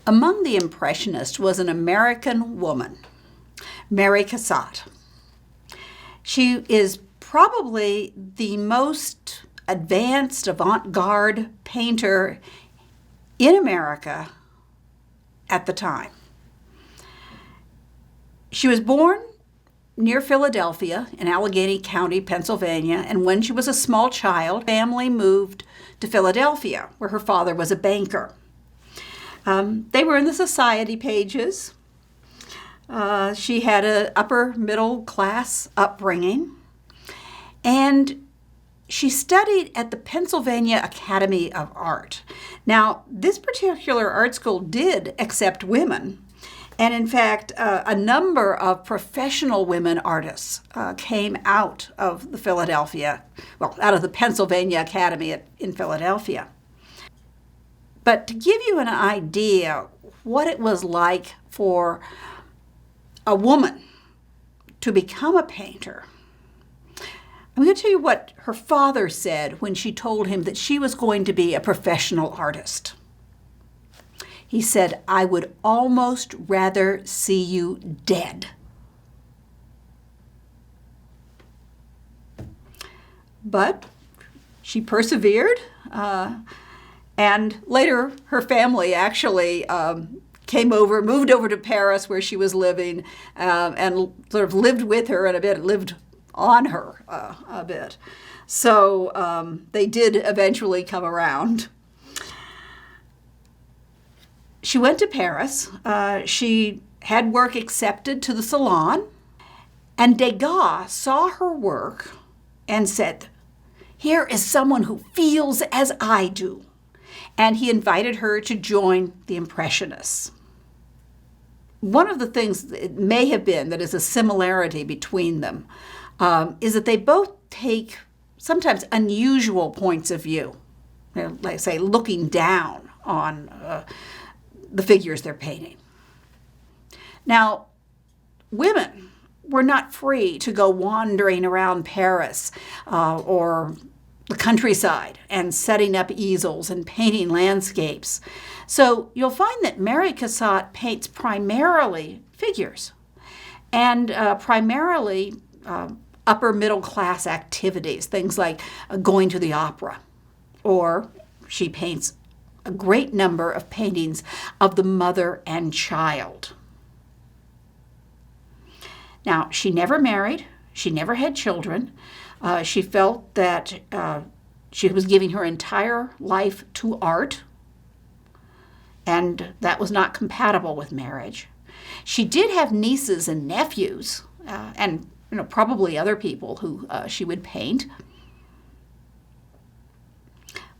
Among the Impressionists was an American woman, Mary Cassatt. She is probably the most advanced avant-garde painter in America at the time. She was born near Philadelphia in Allegheny County, Pennsylvania, and when she was a small child, family moved to Philadelphia, where her father was a banker. They were in the society pages. She had an upper middle class upbringing, and she studied at the Pennsylvania Academy of Art. Now, this particular art school did accept women, and in fact, a number of professional women artists came out of out of the Pennsylvania Academy in Philadelphia. But to give you an idea what it was like for a woman to become a painter, I'm going to tell you what her father said when she told him that she was going to be a professional artist. He said, "I would almost rather see you dead." But she persevered, and later her family actually moved over to Paris where she was living, and sort of lived with her and lived on her a bit. So they did eventually come around. She went to Paris. She had work accepted to the Salon, and Degas saw her work and said, "Here is someone who feels as I do." And he invited her to join the Impressionists. One of the things it may have been that is a similarity between them is that they both take sometimes unusual points of view, like say looking down on the figures they're painting. Now, women were not free to go wandering around Paris or the countryside and setting up easels and painting landscapes. So you'll find that Mary Cassatt paints primarily figures and primarily upper middle class activities, things like going to the opera, or she paints a great number of paintings of the mother and child. Now, she never married. She never had children. She felt that she was giving her entire life to art, and that was not compatible with marriage. She did have nieces and nephews, and probably other people who she would paint.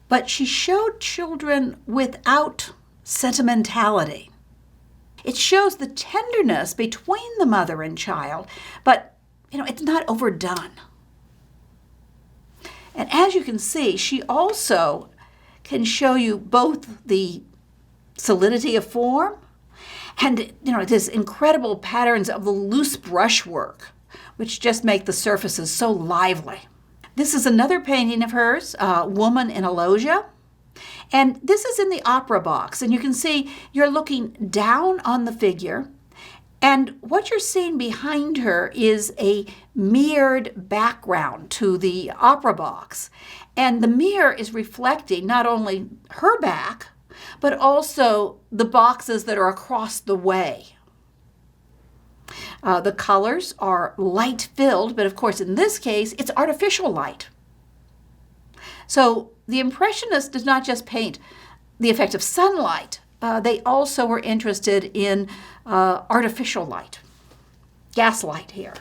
But she showed children without sentimentality. It shows the tenderness between the mother and child, but it's not overdone. And as you can see, she also can show you both the solidity of form and this incredible patterns of the loose brushwork, which just make the surfaces so lively. This is another painting of hers, Woman in a Loggia. And this is in the opera box. And you can see you're looking down on the figure. And what you're seeing behind her is a mirrored background to the opera box. And the mirror is reflecting not only her back, but also the boxes that are across the way. The colors are light-filled, but of course in this case it's artificial light. So the Impressionist does not just paint the effect of sunlight, they also were interested in artificial light, gaslight here.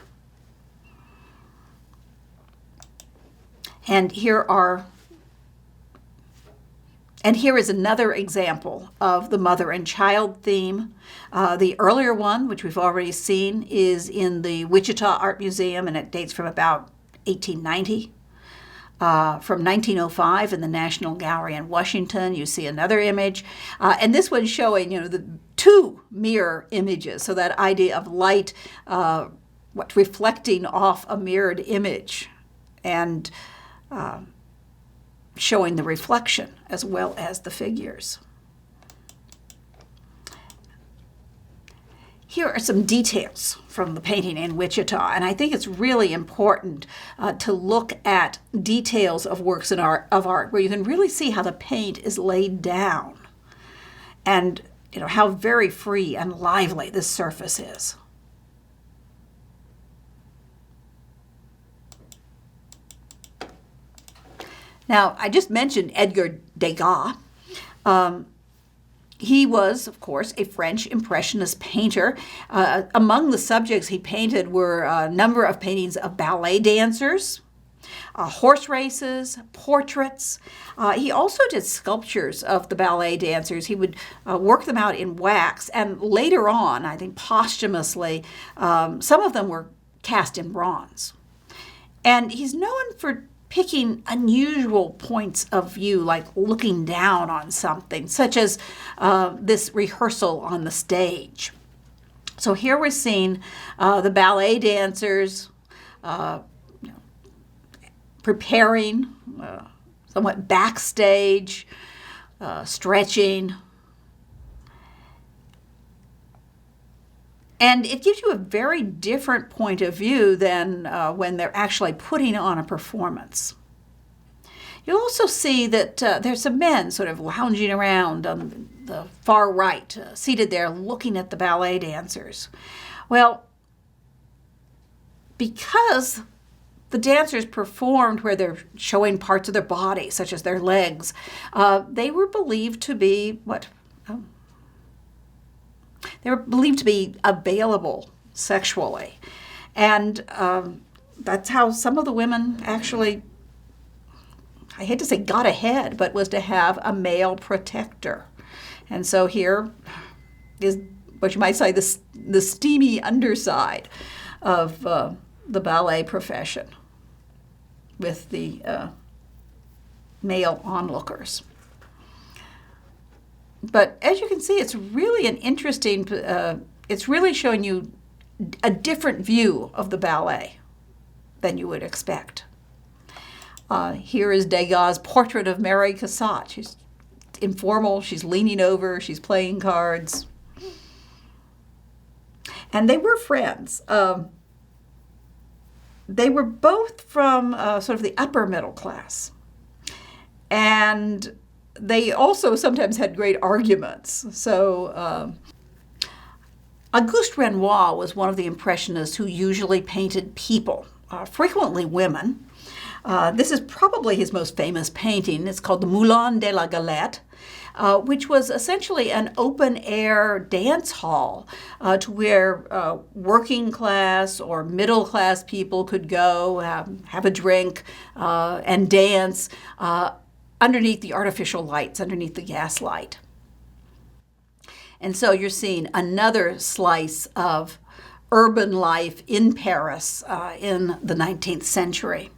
And here is another example of the mother and child theme. The earlier one, which we've already seen, is in the Wichita Art Museum, and it dates from about 1890. From 1905 in the National Gallery in Washington, you see another image. And this one's showing, the two mirror images, so that idea of light reflecting off a mirrored image and showing the reflection as well as the figures. Here are some details from the painting in Wichita, and I think it's really important to look at details of works of art where you can really see how the paint is laid down and how very free and lively this surface is. Now, I just mentioned Edgar Degas. He was, of course, a French Impressionist painter. Among the subjects he painted were a number of paintings of ballet dancers, horse races, portraits. He also did sculptures of the ballet dancers. He would work them out in wax, and later on, I think posthumously, some of them were cast in bronze. And he's known for picking unusual points of view, like looking down on something, such as this rehearsal on the stage. So here we're seeing the ballet dancers preparing, somewhat backstage, stretching. And it gives you a very different point of view than when they're actually putting on a performance. You'll also see that there's some men sort of lounging around on the far right, seated there looking at the ballet dancers. Well, because the dancers performed where they're showing parts of their body, such as their legs, they were believed to be They were believed to be available sexually. And that's how some of the women actually, I hate to say got ahead, but was to have a male protector. And so here is what you might say the steamy underside of the ballet profession with the male onlookers. But as you can see, it's really an interesting, it's really showing you a different view of the ballet than you would expect. Here is Degas' portrait of Mary Cassatt. She's informal, she's leaning over, she's playing cards. And they were friends. They were both from sort of the upper middle class. And they also sometimes had great arguments. So Auguste Renoir was one of the Impressionists who usually painted people, frequently women. This is probably his most famous painting. It's called the Moulin de la Galette, which was essentially an open-air dance hall to where working class or middle class people could go, have a drink, and dance underneath the artificial lights, underneath the gas light. And so you're seeing another slice of urban life in Paris in the 19th century.